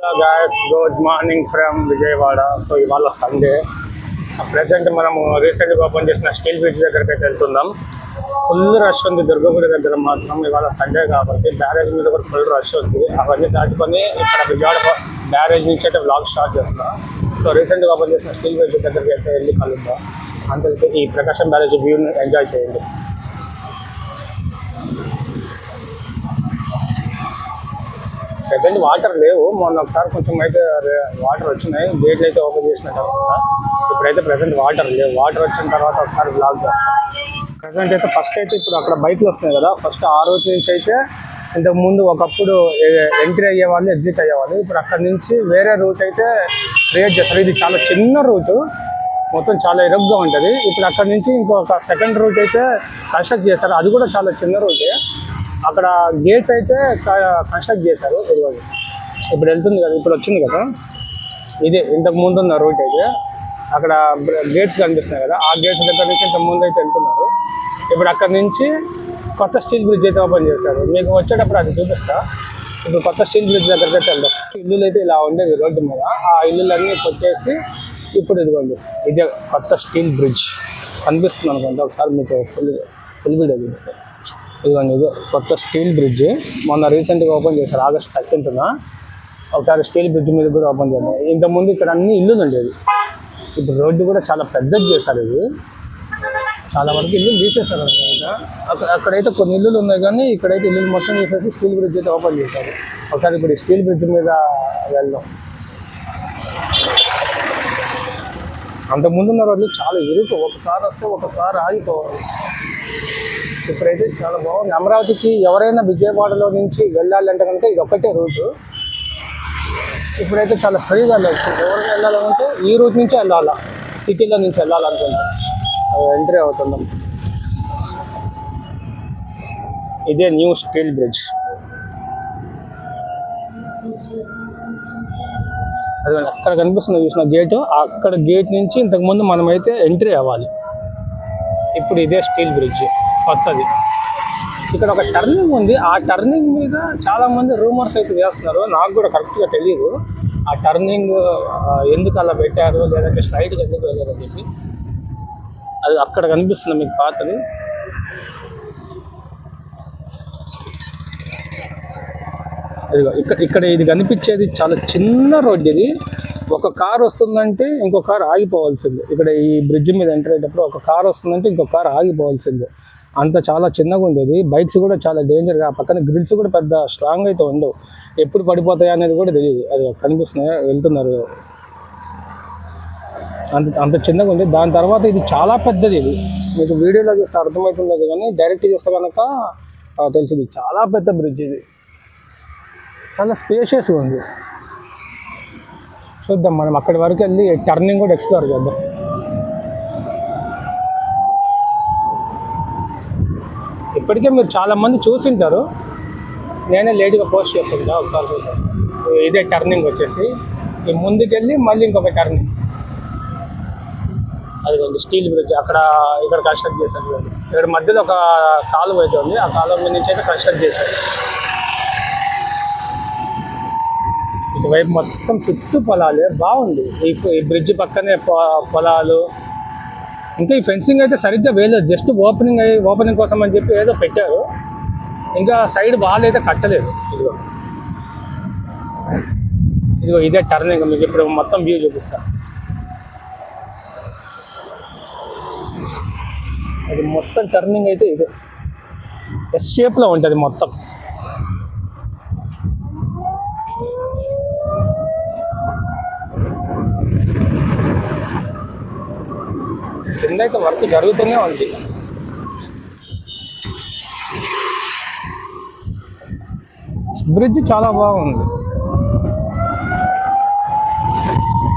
Hello guys, good morning from Vijayawada. So ఇవాళ Sunday. Present మనము రీసెంట్గా ఓపెన్ చేసిన స్టీల్ బ్రిడ్జ్ దగ్గరికి అయితే వెళ్తున్నాం. ఫుల్ రష్ ఉంది దుర్గగుడి దగ్గర మాత్రం. ఇవాళ సండే కాబట్టి బ్యారేజ్ మీద కూడా ఫుల్ రష్ ఉంది. అవన్నీ దాటుకొని ఇక్కడ విజయవాడ బ్యారేజ్ నుంచి అయితే వ్లాగ్ స్టార్ట్ చేస్తాం. సో రీసెంట్గా ఓపెన్ చేసిన స్టీల్ బ్రిడ్జ్ దగ్గరికి అయితే వెళ్ళి కలుద్దాం. అంతే ఈ ప్రకాశం బ్యారేజ్ వ్యూని ఎంజాయ్ చేయండి. ప్రెసెంట్ వాటర్ లేవు. మొన్న ఒకసారి కొంచెం అయితే వాటర్ వచ్చినాయి, గేట్లు అయితే ఓపెన్ చేసిన తర్వాత. ఇప్పుడైతే ప్రెసెంట్ వాటర్ లేవు. వాటర్ వచ్చిన తర్వాత ఒకసారి బ్లాక్ చేస్తాం. ప్రెసెంట్ అయితే ఫస్ట్ అయితే ఇప్పుడు అక్కడ బైక్లు వస్తున్నాయి కదా, ఫస్ట్ ఆ రూట్ నుంచి అయితే ఇంతకు ముందు ఒకప్పుడు ఎంట్రీ అయ్యేవాళ్ళు, ఎగ్జిట్ అయ్యేవాళ్ళు. ఇప్పుడు అక్కడ నుంచి వేరే రూట్ అయితే క్రియేట్ చేస్తారు. ఇది చాలా చిన్న రూటు, మొత్తం చాలా ఇరుగ్గా ఉంటుంది. ఇప్పుడు అక్కడ నుంచి ఇంకొక సెకండ్ రూట్ అయితే కన్స్ట్రక్ట్ చేశారు. అది కూడా చాలా చిన్న రూటే. అక్కడ గేట్స్ అయితే కన్స్ట్రక్ట్ చేశారు. ఇప్పుడు వెళ్తుంది కదా, ఇప్పుడు వచ్చింది కదా, ఇదే ఇంతకు ముందు ఉన్న రూట్ అయితే. అక్కడ గేట్స్ కనిపిస్తున్నాయి కదా, ఆ గేట్స్ దగ్గర నుంచి ఇంతకు ముందు అయితే వెళ్తున్నారు. ఇప్పుడు అక్కడ నుంచి కొత్త స్టీల్ బ్రిడ్జ్ అయితే ఓపెన్ చేశారు. మీకు వచ్చేటప్పుడు అది చూపిస్తా. ఇప్పుడు కొత్త స్టీల్ బ్రిడ్జ్ దగ్గరికి అయితే వెళ్దాం. ఇల్లులు అయితే ఇలా ఉండేది రోడ్డు మీద, ఆ ఇల్లులన్నీ కొట్టేసి ఇప్పుడు ఇదిగోండి ఇదే కొత్త స్టీల్ బ్రిడ్జ్ కనిపిస్తుంది అనుకుంటా. ఒకసారి మీకు ఫుల్ వీడియో చూపిస్తాను. ఇదిగోండి ఇదే కొత్త స్టీల్ బ్రిడ్జ్. మొన్న రీసెంట్గా ఓపెన్ చేశారు, ఆగస్ట్ 13న. ఒకసారి స్టీల్ బ్రిడ్జ్ మీద కూడా ఓపెన్ చేద్దాం. ఇంతకుముందు ఇక్కడ అన్ని ఇల్లులు ఉండేది. ఇప్పుడు రోడ్డు కూడా చాలా పెద్దది చేశారు. ఇది చాలా వరకు ఇల్లులు తీసేశారు అనమాట. అక్కడైతే కొన్ని ఇల్లులు ఉన్నాయి, కానీ ఇక్కడైతే ఇల్లులు మొత్తం తీసేసి స్టీల్ బ్రిడ్జ్ అయితే ఓపెన్ చేశారు. ఒకసారి ఇప్పుడు ఈ స్టీల్ బ్రిడ్జ్ మీద వెళ్దాం. అంతకుముందు ఉన్న రోడ్లు చాలా ఇరుకు, ఒక కారు వస్తే ఒక కారు ఆగిపోవాలి. ఇప్పుడైతే చాలా బాగుంది. అమరావతికి ఎవరైనా విజయవాడలో నుంచి వెళ్ళాలంటే కనుక ఇది ఒక్కటే రూటు. ఇప్పుడైతే చాలా ఫ్రీగా వెళ్ళచ్చు. ఎవరైనా వెళ్ళాలంటే ఈ రూట్ నుంచే వెళ్ళాలా, సిటీలో నుంచి వెళ్ళాలనుకుంటే ఎంట్రీ అవుతున్నాం. ఇదే న్యూ స్టీల్ బ్రిడ్జ్. అది అక్కడ కనిపిస్తుంది చూసిన గేటు, అక్కడ గేట్ నుంచి ఇంతకుముందు మనమైతే ఎంట్రీ అవ్వాలి. ఇప్పుడు ఇదే స్టీల్ బ్రిడ్జ్ కొత్తది. ఇక్కడ ఒక టర్నింగ్ ఉంది. ఆ టర్నింగ్ మీద చాలా మంది రూమర్స్ అయితే వేస్తున్నారు. నాకు కూడా కరెక్ట్గా తెలియదు ఆ టర్నింగ్ ఎందుకు అలా పెట్టారు, లేదంటే స్ట్రైట్గా ఎందుకు వెళ్ళారు అని చెప్పి. అది అక్కడ కనిపిస్తుంది మీకు పాతది. ఇదిగో ఇక్కడ ఇది కనిపించేది చాలా చిన్న రోడ్డు. ఇది ఒక కారు వస్తుందంటే ఇంకో కారు ఆగిపోవాల్సిందే. ఇక్కడ ఈ బ్రిడ్జ్ మీద ఎంటర్ అయ్యేటప్పుడు ఒక కారు వస్తుందంటే ఇంకో కారు ఆగిపోవాల్సిందే. అంత చాలా చిన్నగా ఉండేది. బైక్స్ కూడా చాలా డేంజర్గా, పక్కన గ్రిల్స్ కూడా పెద్ద స్ట్రాంగ్ అయితే ఉండవు. ఎప్పుడు పడిపోతాయి అనేది కూడా తెలియదు. అది కనిపిస్తున్నాయి, వెళ్తున్నారు. అంత చిన్నగా ఉంది. దాని తర్వాత ఇది చాలా పెద్దది. ఇది మీకు వీడియోలో చూస్తే అర్థమవుతుంది, కానీ డైరెక్ట్ చూస్తే కనుక తెలిసింది. చాలా పెద్ద బ్రిడ్జ్ ఇది, చాలా స్పేషియస్గా ఉంది. చూద్దాం మనం అక్కడి వరకు వెళ్ళి టర్నింగ్ కూడా ఎక్స్ప్లోర్ చేద్దాం. ఇప్పటికే మీరు చాలామంది చూసింటారు, నేనే లేట్గా పోస్ట్ చేస్తుంటా. ఒకసారి చూద్దాం. ఇదే టర్నింగ్ వచ్చేసి ఈ ముందుకెళ్ళి మళ్ళీ ఇంకొక టర్నింగ్. అది స్టీల్ బ్రిడ్జ్ ఇక్కడ కన్స్ట్రక్ట్ చేశారు. ఇక్కడ మధ్యలో ఒక కాలువ అయితే ఉంది, ఆ కాలువ మీద నుంచి అయితే కన్స్ట్రక్ట్ చేశారు. ఇటువైపు మొత్తం చుట్టూ పొలాలే, బాగుంది. ఈ బ్రిడ్జ్ పక్కనే పొలాలు. ఇంకా ఈ ఫెన్సింగ్ అయితే సరిగ్గా వేయలేదు, జస్ట్ ఓపెనింగ్ కోసం అని చెప్పి ఏదో పెట్టారు. ఇంకా సైడ్ వాల్ అయితే కట్టలేదు. ఇదిగో ఇదే టర్నింగ్. మీకు ఇప్పుడు మొత్తం వ్యూ చూపిస్తా. అది మొత్తం టర్నింగ్ అయితే ఇదే ఎస్ షేప్లో ఉంటుంది మొత్తం. కింద అయితే వర్క్ జరుగుతూనే ఉంది. బ్రిడ్జ్ చాలా బాగుంది,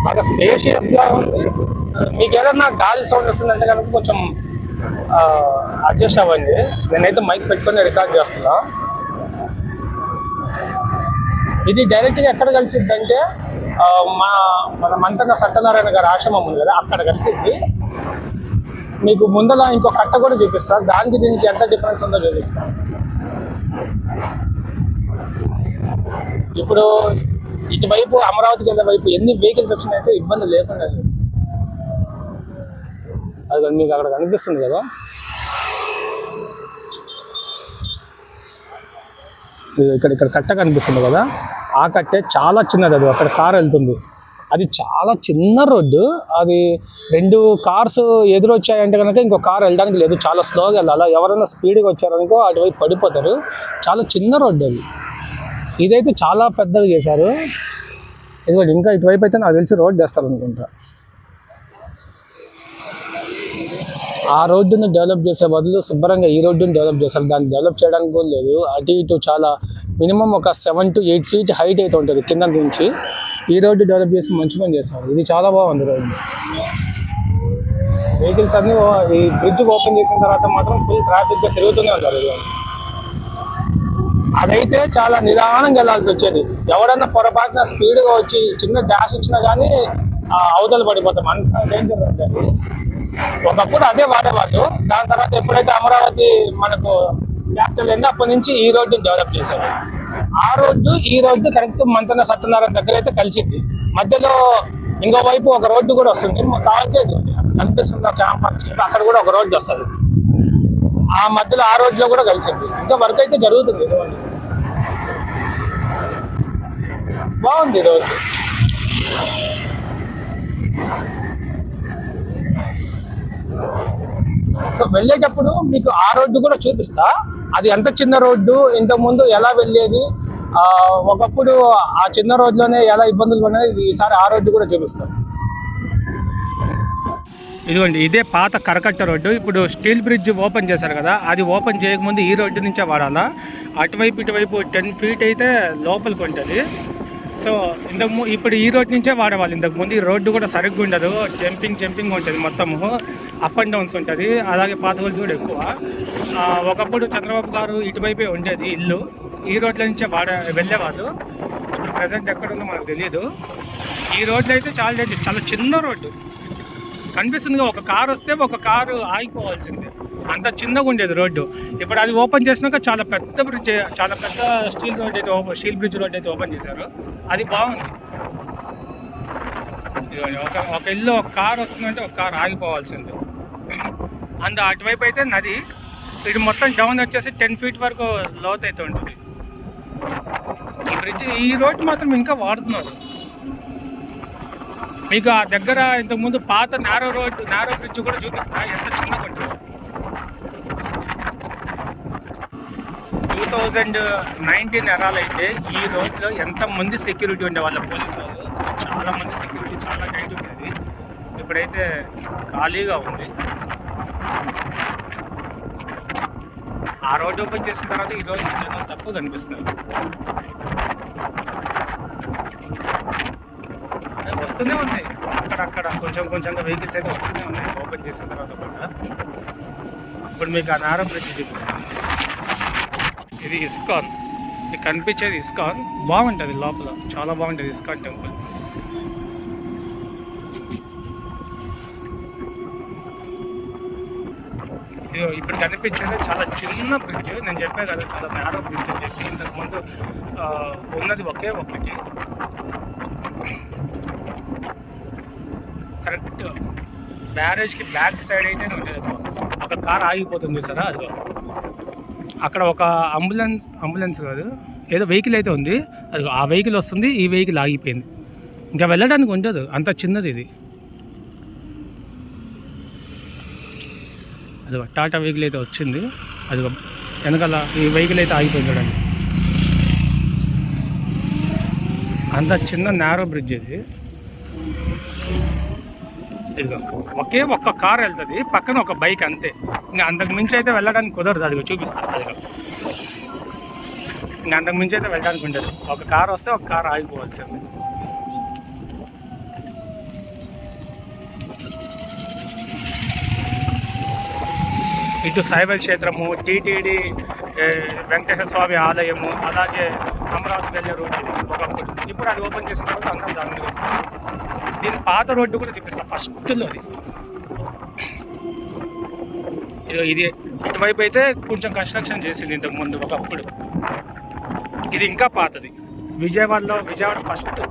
బాగా స్పేషియస్గా ఉంది. మీకు ఏదన్నా గాలి సౌండ్ వస్తుందంటే కనుక కొంచెం అడ్జస్ట్ అవ్వండి. నేనైతే మైక్ పెట్టుకొని రికార్డ్ చేస్తున్నా. ఇది డైరెక్ట్గా ఎక్కడ కలిసిద్దంటే మన మంతన్న సత్యనారాయణ గారి ఆశ్రమం ఉంది కదా, అక్కడ కలిసిద్ది. మీకు ముందర ఇంకో కట్ట కూడా చూపిస్తా, దానికి దీనికి ఎంత డిఫరెన్స్ ఉందో చూపిస్తాను. ఇప్పుడు ఈ ఇటువైపు అమరావతికి వెళ్ళే వైపు ఎన్ని వెహికల్స్ వచ్చినాయంటే ఇబ్బంది లేకుండా లేదు. అది మీకు అక్కడ కనిపిస్తుంది కదా, ఇక్కడ కట్ట కనిపిస్తుంది కదా, ఆ కట్టే చాలా చిన్నది. అది అక్కడ కారు వెళ్తుంది, అది చాలా చిన్న రోడ్డు. అది 2 కార్స్ ఎదురొచ్చాయంటే కనుక ఇంకో కారు వెళ్ళడానికి లేదు, చాలా స్లోగా వెళ్ళాలి. ఎవరైనా స్పీడ్గా వచ్చారనుకో అటువైపు పడిపోతారు. చాలా చిన్న రోడ్డు అది. ఇదైతే చాలా పెద్దగా చేశారు. ఎందుకంటే ఇంకా ఇటువైపు అయితే నాకు తెలిసి రోడ్డు వేస్తారు అనుకుంటా. ఆ రోడ్డుని డెవలప్ చేసే బదులు శుభ్రంగా ఈ రోడ్డుని డెవలప్ చేస్తారు. దాన్ని డెవలప్ చేయడానికి కూడా లేదు. అటు ఇటు చాలా మినిమం ఒక 7 to 8 feet హైట్ అయితే ఉంటుంది కింద నుంచి. ఈ రోడ్డు డెవలప్ చేసి మంచి పని చేస్తారు. ఇది చాలా బాగుంది రోడ్డు. వెహికల్స్ అన్నీ ఈ బ్రిడ్జ్ ఓపెన్ చేసిన తర్వాత మాత్రం ఫుల్ ట్రాఫిక్గా తిరుగుతూనే ఉంటారు. అదైతే చాలా నిదానంగా వెళ్ళాల్సి వచ్చేది. ఎవడన్నా పొరపాటున స్పీడ్గా వచ్చి చిన్న డాష్ ఇచ్చినా కానీ అవతల పడిపోతాం, అంత డేంజర్ ఉంటుంది. ఒకప్పుడు అదే వాడేవాళ్ళు. దాని తర్వాత ఎప్పుడైతే అమరావతి మనకు క్యాపిటల్ అయిందో అప్పటి నుంచి ఈ రోడ్డుని డెవలప్ చేశారు. ఆ రోడ్డు ఈ రోడ్డు కరెక్ట్ మంతన సత్యనారాయణ దగ్గర అయితే కలిసింది. మధ్యలో ఇంకోవైపు ఒక రోడ్డు కూడా వస్తుంది, కావాలంటే కనిపిస్తుంది క్యాంపస్, అక్కడ కూడా ఒక రోడ్డు వస్తుంది. ఆ మధ్యలో ఆ రోడ్లో కూడా కలిసింది. ఇంకా వర్క్ అయితే జరుగుతుంది. బాగుంది రోడ్డు. సో వెళ్ళేటప్పుడు మీకు ఆ రోడ్డు కూడా చూపిస్తా. అది ఎంత చిన్న రోడ్డు, ఇంతకుముందు ఎలా వెళ్ళేది, ఒకప్పుడు ఆ చిన్న రోడ్లోనే ఎలా ఇబ్బందులు పడినది, ఈసారి ఆ రోడ్డు కూడా చూపిస్తాం. ఇదిగోండి, ఇదే పాత కరకట్ట రోడ్డు. ఇప్పుడు స్టీల్ బ్రిడ్జ్ ఓపెన్ చేశారు కదా, అది ఓపెన్ చేయకముందు ఈ రోడ్డు నుంచే వాడాలా. అటువైపు ఇటువైపు 10 feet అయితే లోపలికి ఉంటుంది. సో ఇప్పుడు ఈ రోడ్ నుంచే వాడేవాళ్ళు. ఇంతకుముందు ఈ రోడ్డు కూడా సరిగ్గా ఉండదు, జంపింగ్ ఉంటుంది, మొత్తము అప్ అండ్ డౌన్స్ ఉంటుంది. అలాగే పాత గోల్స్ కూడా ఎక్కువ. ఒకప్పుడు చంద్రబాబు గారు ఇటువైపే ఉండేది ఇల్లు, ఈ రోడ్ల నుంచే వెళ్ళేవాళ్ళు. ఇప్పుడు ప్రజెంట్ ఎక్కడుందో మనకు తెలియదు. ఈ రోడ్లు అయితే చాలా చిన్న రోడ్డు కనిపిస్తుందిగా. ఒక కారు వస్తే ఒక కారు ఆగిపోవాల్సిందే, అంత చిన్నగా ఉండేది రోడ్డు. ఇప్పుడు అది ఓపెన్ చేసినాక చాలా పెద్ద బ్రిడ్జ్, చాలా పెద్ద స్టీల్ బ్రిడ్జ్ రోడ్ అయితే ఓపెన్ చేశారు. అది బాగుంది. ఒక ఇల్లు ఒక కారు వస్తుందంటే ఒక కారు ఆగిపోవాల్సిందే. అటువైపు అయితే నది, ఇది మొత్తం డౌన్ వచ్చేసి 10 feet వరకు లోతు అయితే ఉంటుంది. ఈ బ్రిడ్జ్, ఈ రోడ్డు మాత్రం ఇంకా వాడుతున్నారు. మీకు ఆ దగ్గర ఇంతకుముందు పాత నారో బ్రిడ్జ్ కూడా చూపిస్తా, ఎంత చిన్నగా ఉంటుంది. 2019 ఎరాలైతే ఈ రోడ్లో ఎంతమంది సెక్యూరిటీ ఉండే వాళ్ళ పోలీసు వాళ్ళు, చాలామంది సెక్యూరిటీ, చాలా టైట్ ఉండేది. ఇప్పుడైతే ఖాళీగా ఉంది. ఆ రోడ్డు ఓపెన్ చేసిన తర్వాత ఈ రోజు జనం తక్కువ కనిపిస్తున్నారు. వస్తూనే ఉన్నాయి అక్కడక్కడ కొంచెంగా వెహికల్స్ అయితే వస్తూనే ఉన్నాయి ఓపెన్ చేసిన తర్వాత కూడా. ఇప్పుడు మీకు ఆ నారో బ్రిడ్జ్ చూపిస్తాను. ఇది ఇస్కాన్, మీకు కనిపించేది ఇస్కాన్. బాగుంటుంది లోపల, చాలా బాగుంటుంది ఇస్కాన్ టెంపుల్. ఇప్పుడు కనిపించేది చాలా చిన్న బ్రిడ్జ్. నేను చెప్పే కదా చాలా నారో బ్రిడ్జ్ అని చెప్పి. ఇంతకుముందు ఉన్నది ఒకే ఒకటి, కరెక్ట్ బ్యారేజ్కి బ్యాక్ సైడ్ అయితే ఉంటుంది. ఒక కార్ ఆగిపోతుంది సార్, అది అక్కడ ఒక అంబులెన్స్ కాదు, ఏదో వెహికల్ అయితే ఉంది. అది ఆ వెహికల్ వస్తుంది, ఈ వెహికల్ ఆగిపోయింది. ఇంకా వెళ్ళడానికి ఉండదు, అంత చిన్నది ఇది. అది టాటా వెహికల్ అయితే వచ్చింది, అది వెనకాల ఈ వెహికల్ అయితే ఆగిపోయింది చూడండి. అంత చిన్న నారో బ్రిడ్జ్ ఇది. ఇదిగో ఒక్క కార్ వెళ్తుంది, పక్కన ఒక బైక్, అంతే. ఇంకా అంతకు మించి అయితే వెళ్ళడానికి కుదరదు. అదిగో చూపిస్తాను, అదిగో ఇంకా అంతకు మించి అయితే వెళ్ళడానికి ఉండదు. ఒక కార్ వస్తే ఒక కార్ ఆగిపోవాల్సింది. ఇటు శైవ క్షేత్రము, టీటీడీ వెంకటేశ్వర స్వామి ఆలయము, అలాగే అమరావతికి వెళ్ళే రోడ్డు ఇది ఒకప్పుడు. ఇప్పుడు అది ఓపెన్ చేసిన తర్వాత అందరం దాని మీద. దీని పాత రోడ్డు కూడా చూపిస్తాను ఫస్ట్లోది. ఇది ఇటువైపు అయితే కొంచెం కన్స్ట్రక్షన్ చేసింది ఇంతకుముందు ఒకప్పుడు. ఇది ఇంకా పాతది. విజయవాడ ఫస్ట్.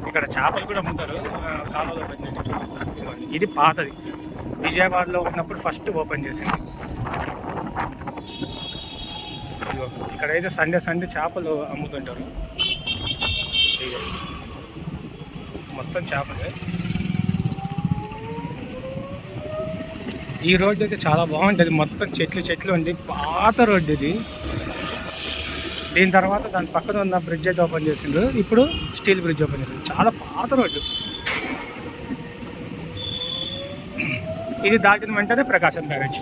ఇక్కడ చేపలు కూడా అమ్ముతారు, కాలంలో పెట్టినట్టు చూపిస్తారు. ఇది పాతది, విజయవాడలో ఉన్నప్పుడు ఫస్ట్ ఓపెన్ చేసింది. ఇక్కడైతే సండే చేపలు అమ్ముతుంటారు. మొత్తం చేపలే. ఈ రోడ్డు అయితే చాలా బాగుంటుంది, మొత్తం చెట్లు ఉంది, పాత రోడ్డు ఇది. దీని తర్వాత దాని పక్కన ఉన్న బ్రిడ్జ్ అయితే ఓపెన్ చేసిండ్రు, ఇప్పుడు స్టీల్ బ్రిడ్జ్ ఓపెన్ చేసింది. చాలా పాత రోడ్డు. ఇది దాటిన వెంటనే ప్రకాశం బ్యారేజ్.